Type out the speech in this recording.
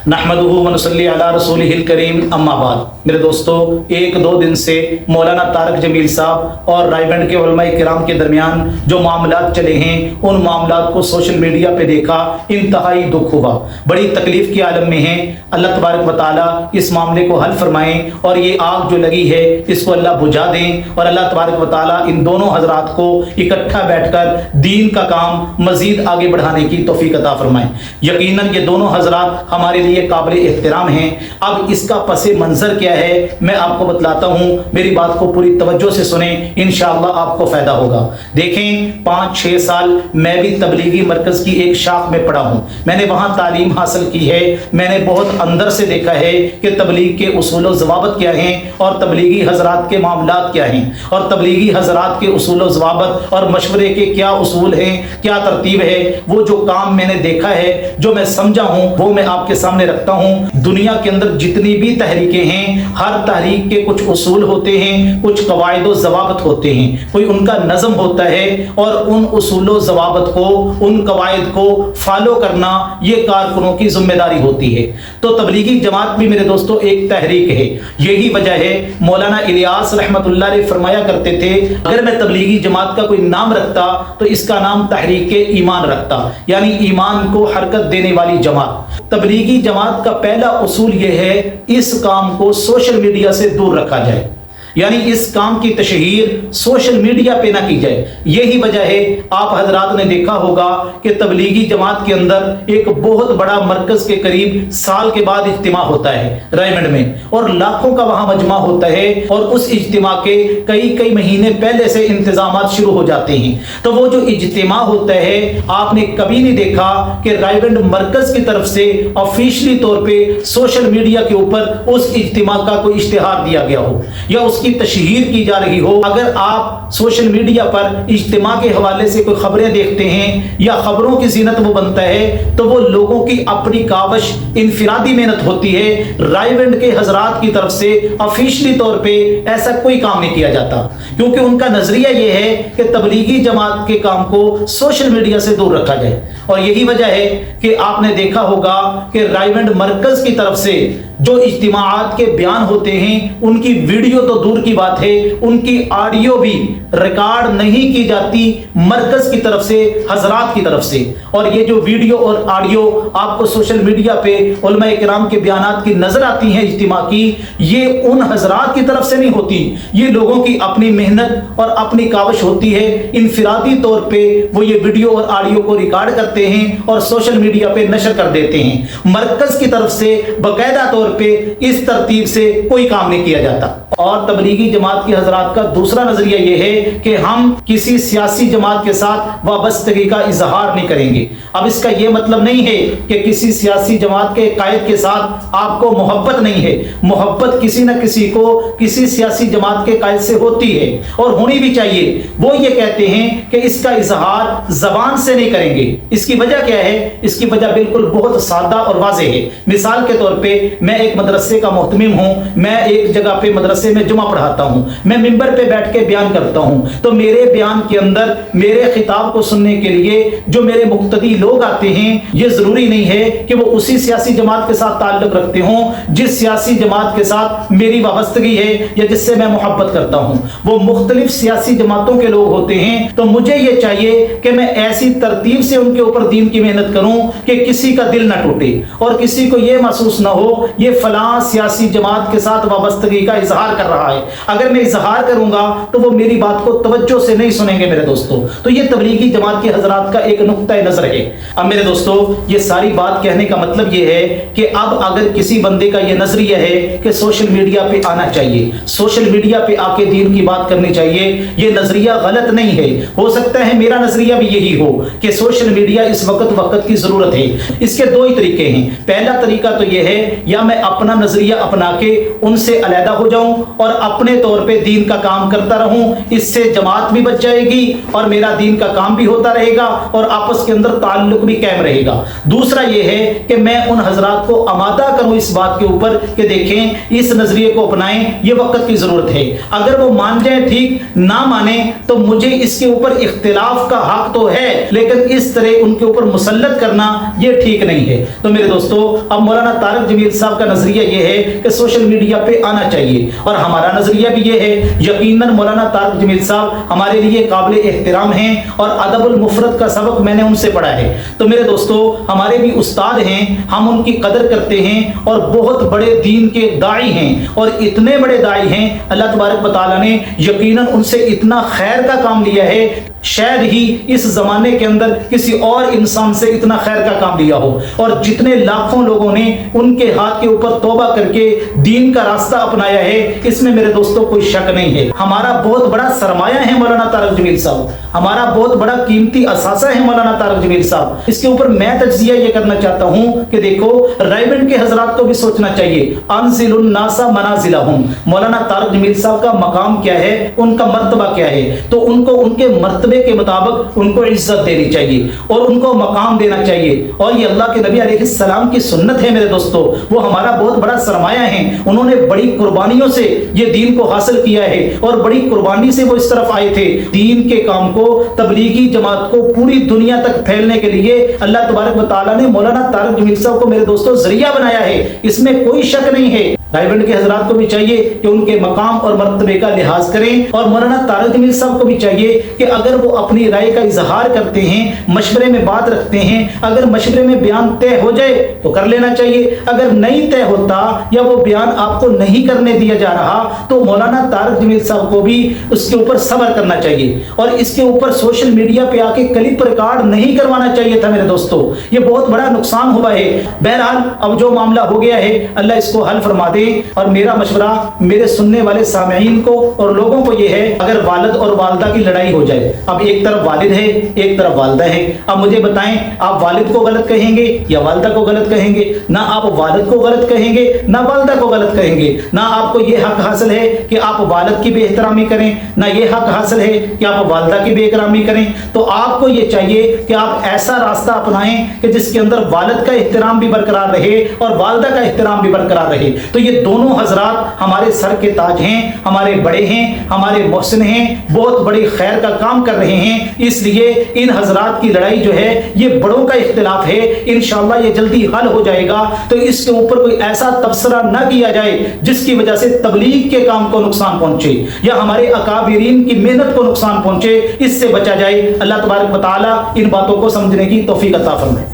नहमदुहु व नसल्ली अला रसूलिहिल करीम अम्मा बाद। मेरे दोस्तों, एक दो दिन से मौलाना तारक जमील साहब और रायगंज के उलमा किराम के दरमियान जो मामलात चले हैं, उन मामलात को सोशल मीडिया पे देखा, इंतहाई दुख हुआ, बड़ी तकलीफ के आलम में हैं। अल्लाह तबारक व तआला इस मामले को हल फरमाएं और ये आग जो लगी है इसको अल्लाह बुझा दें और अल्लाह तबारक व तआला इन दोनों हजरात को इकट्ठा बैठकर दीन का काम मजीद आगे बढ़ाने की तौफीक अता फरमाएं। यकीनन ये दोनों हजरात हमारे लिए काबिल एहतराम हैं। अब इसका पसे मंजर क्या है मैं आपको बतलाता हूँ, मेरी बात को पूरी तवज्जो से सुने, इंशाअल्लाह आपको फायदा होगा। देखें, 5-6 साल मैं भी तबलीगी मरकज की एक शाख में पढ़ा हूँ, मैंने वहाँ तालीम हासिल की है, मैंने बहुत अंदर से देखा है कि तबलीग के उसूल व ज़वाबत क्या हैं और तबलीगी हजरात के मामलात क्या हैं और तबलीगी हजरात के उसूल व ज़वाबत और मशवरे के क्या उसूल हैं, क्या तरतीब है। वो जो काम मैंने देखा है, जो मैं समझा हूँ, वो मैं आपके सामने रखता हूँ। दुनिया के अंदर जितनी भी तहरीकें हैं, हर तहरीक के कुछ उसूल होते हैं, कुछ कवायद व ज़वाबत होते हैं, कोई उनका नज़म होता है और उन उसूल व ज़वाबत को, उन कवायद को फॉलो करना ये कारकुनों की जिम्मेदारी होती है। तो तबलीगी जमात भी मेरे दोस्तों एक तहरीक है। यही वजह है मौलाना इलियास रहमतुल्लाह अलैह फरमाया करते थे, अगर मैं तबलीगी जमात का कोई नाम रखता तो इसका नाम तहरीक ईमान रखता, यानी ईमान को हरकत देने वाली जमात। तबलीगी जमात का पहला उसूल यह है इस काम को सोशल मीडिया से दूर रखा जाए, यानी इस काम की तशहीर सोशल मीडिया पे ना की जाए। यही वजह है आप हजरात ने देखा होगा कि तबलीगी जमात के अंदर एक बहुत बड़ा मरकज के करीब साल के बाद इज्तिमा होता है रायगंज में, और लाखों का वहां मजमा होता है और उस इज्तिमा के कई महीने पहले से इंतजामात शुरू हो जाते हैं। तो वो जो इज्तिमा होता है, आपने कभी नहीं देखा कि रायगंज मरकज की तरफ से ऑफिशियली तौर पर सोशल मीडिया के ऊपर उस इज्तिमा का कोई इश्तिहार दिया गया हो या की तशहीर की जा रही हो। अगर आप सोशल मीडिया पर इज्तिमा के हवाले से कोई खबरें देखते हैं या खबरों की जीनत वो बनता है, तो वो लोगों की अपनी कावश इनफिरादी मेहनत होती है। रायगंज के हजरात की तरफ से ऑफिशियली तौर पे ऐसा कोई काम नहीं किया जाता, क्योंकि उनका नजरिया ये है कि तबलीगी जमात के काम को सोशल मीडिया से दूर रखा जाए। और यही वजह है कि आपने देखा होगा कि रायगंज मरकज की तरफ से जो इज्तिमाआत के बयान होते हैं, उनकी वीडियो तो दूर की बात है, उनकी ऑडियो भी रिकॉर्ड नहीं की जाती मरकज की तरफ से, हजरात की तरफ से। और ये जो वीडियो और ऑडियो आपको सोशल मीडिया पे उलमा किराम के बयानात की नजर आती हैं इज्तिमा की, ये उन हजरात की तरफ से नहीं होती, ये लोगों की अपनी मेहनत और अपनी कावश होती है। इनफिरादी तौर पे वो ये वीडियो और ऑडियो को रिकॉर्ड करते हैं और सोशल मीडिया पे नशर कर देते हैं। मरकज की तरफ से बाकायदा तौर पे इस तरतीब से कोई काम नहीं किया जाता। और तबलीगी जमात के हजरात का दूसरा नजरिया यह है कि हम किसी सियासी जमात के साथ वाबस्तगी का इजहार नहीं करेंगे। अब इसका यह मतलब नहीं है कि किसी सियासी जमात के कायद के साथ आपको मोहब्बत नहीं है। मोहब्बत किसी न किसी को किसी सियासी जमात के कायद से होती है और होनी भी चाहिए। वो ये कहते हैं कि इसका इजहार जबान से नहीं करेंगे। इसकी वजह क्या है? इसकी वजह बिल्कुल बहुत सादा और वाज़ेह है। मिसाल के तौर पे मैं एक मदरसे का मोहतमिम हूं, मैं एक जगह पे मदरसे में जुमा पढ़ाता हूं, मैं मिंबर पे बैठ के बयान करता हूं, तो मेरे बयान के अंदर मेरे खिताब को सुनने के लिए जो मेरे मुक्तदी लोग आते हैं, ये जरूरी नहीं है कि वो उसी सियासी जमात के साथ ताल्लुक रखते हों जिस सियासी जमात के साथ मेरी वाबस्तगी है या जिससे मैं मोहब्बत करता हूं। वो मुख्तलिफ सियासी जमातों के लोग होते हैं। तो मुझे ये चाहिए कि मैं ऐसी तरतीब से उनके ऊपर दीन की मेहनत करूं कि किसी का दिल ना टूटे और किसी को ये महसूस ना हो ये फलां सियासी जमात के साथ वाबस्तगी का इजहार कर रहा है। अगर मैं इजहार करूंगा तो वो मेरी बात को तवज्जो से नहीं सुनेंगे मेरे दोस्तों। तो ये तबलीगी जमात के हजरात का एक नुक्ता नजर है। अब मेरे दोस्तों, ये सारी बात कहने का मतलब ये है कि अब अगर किसी बंदे का ये नजरिया है कि सोशल मीडिया पे आना चाहिए, सोशल मीडिया पे आके दीन की बात करनी चाहिए, ये नजरिया गलत नहीं है। हो सकता है मेरा नजरिया भी यही हो कि सोशल मीडिया इस वक्त की जरूरत है। इसके दो ही तरीके हैं। पहला तरीका तो ये है, या मैं अपना नजरिया अपना के उनसे अलहदा हो जाऊं और अपने तौर पे दीन का काम करता रहूं, इससे जमात भी बच जाएगी और मेरा दीन का काम भी होता रहेगा और आपस के अंदर ताल्लुक भी कायम रहेगा। दूसरा ये है कि मैं उन हजरात को आमादा करूं इस बात के ऊपर कि देखें इस नजरिए को अपनाएं, ये वक्त की जरूरत है। अगर वो मान जाए ठीक, ना माने तो मुझे इसके ऊपर इख्तिलाफ का हक तो है, लेकिन इस तरह उनके ऊपर मुसल्लत करना ये ठीक नहीं है। तो मेरे दोस्तों, अब मौलाना तारिक जमील साहब का नजरिया ये है कि सोशल मीडिया पे आना चाहिए और हमारा नजरिया भी ये है। यकीनन मौलाना तारिक जमील साहब हमारे लिए काबिल एहतराम हैं और अदबुल मुफरद का सबक मैंने उनसे पढ़ा है। तो मेरे दोस्तों, हमारे भी उस्ताद हैं, हम उनकी कदर करते हैं और बहुत बड़े दीन के दाई हैं और इतने बड़े दाई हैं, अल्लाह तबारक व तआला ने यकीनन उनसे इतना खैर का काम लिया है, शायद ही इस जमाने के अंदर किसी और इंसान से इतना खैर का काम लिया हो। और जितने लाखों लोगों ने उनके हाथ के ऊपर तौबा करके दीन का रास्ता अपनाया है, इसमें मेरे दोस्तों कोई शक नहीं है। हमारा बहुत बड़ा सरमाया है मौलाना तारिक जमील साहब, हमारा बहुत बड़ा कीमती असासा है मौलाना तारिक जमील साहब। इसके ऊपर मैं तज्जिया ये करना चाहता हूं कि देखो, रायबंड के हजरात को भी सोचना चाहिए, अनजिलुन नासा मनाजिलहुम, मौलाना तारिक जमील साहब का मकाम क्या है, उनका मर्तबा क्या है, तो उनको उनके मर्तबे के मुताबिक उनको इज्जत देनी चाहिए और उनको मकाम देना चाहिए। और ये अल्लाह के नबी अलैहिस्सलाम की सुन्नत है मेरे दोस्तों, वो हमारा बहुत बड़ा सरमाया है। उन्होंने बड़ी कुर्बानियों से ये दीन को हासिल किया है और बड़ी कुर्बानी से वो इस तरफ आए थे। दीन के काम को, तबलीगी जमात को पूरी दुनिया तक फैलने के लिए अल्लाह तबारक व तआला ने मौलाना तारिक जमील साहब को मेरे दोस्तों जरिया बनाया है, इसमें कोई शक नहीं है। रायबंड के हजरात को भी चाहिए कि उनके मकाम और मर्तबे का लिहाज करें और मौलाना तारिक जमील साहब को भी चाहिए कि अगर वो अपनी राय का इजहार करते हैं, मशवरे में बात रखते हैं, अगर मशवरे में बयान तय हो जाए तो कर लेना चाहिए, अगर नहीं तय होता या वो बयान आपको नहीं करने दिया जा रहा तो मौलाना तारिक जमील साहब को भी उसके ऊपर सब्र करना चाहिए और इसके ऊपर सोशल मीडिया पे आके क्लिप रिकॉर्ड नहीं करवाना चाहिए था मेरे दोस्तों, ये बहुत बड़ा नुकसान हुआ है। बहरहाल अब जो मामला हो गया है, अल्लाह इसको हल फरमा दे। और मेरा मशवरा मेरे सुनने वाले सामईन को और लोगों को ये है, अगर वालिद और वालिदा की लड़ाई हो जाए, अब एक तरफ वालिद है एक तरफ वालिदा है, अब मुझे बताएं आप वालिद को गलत कहेंगे या वालिदा को गलत कहेंगे? ना आप वालिद को गलत कहेंगे ना वालिदा को गलत कहेंगे। ना आपको ये हक हासिल है कि आप वालिद की बेएहतरामी करें, ना ये हक हासिल है कि आप वालिदा की बेएहतरामी करें। तो आपको ये चाहिए कि आप ऐसा रास्ता अपनाएं कि जिसके अंदर वालिद का एहतराम भी बरकरार रहे और वालिदा का एहतराम भी बरकरार रहे। तो ये दोनों हजरात हमारे सर के ताज हैं, हमारे बड़े हैं, हमारे मोहसिन हैं, बहुत बड़ी खैर का काम कर रहे हैं। इसलिए इन हजरात की लड़ाई जो है ये बड़ों का इख्तिलाफ है, इंशाअल्लाह ये जल्दी हल हो जाएगा। तो इसके ऊपर कोई ऐसा तबसरा न किया जाए जिसकी वजह से तबलीग के काम को नुकसान पहुंचे या हमारे अकाबिरीन की मेहनत को नुकसान पहुंचे, इससे बचा जाए। अल्लाह तबारक व तआला इन बातों को समझने की तौफीक अता फरमाए।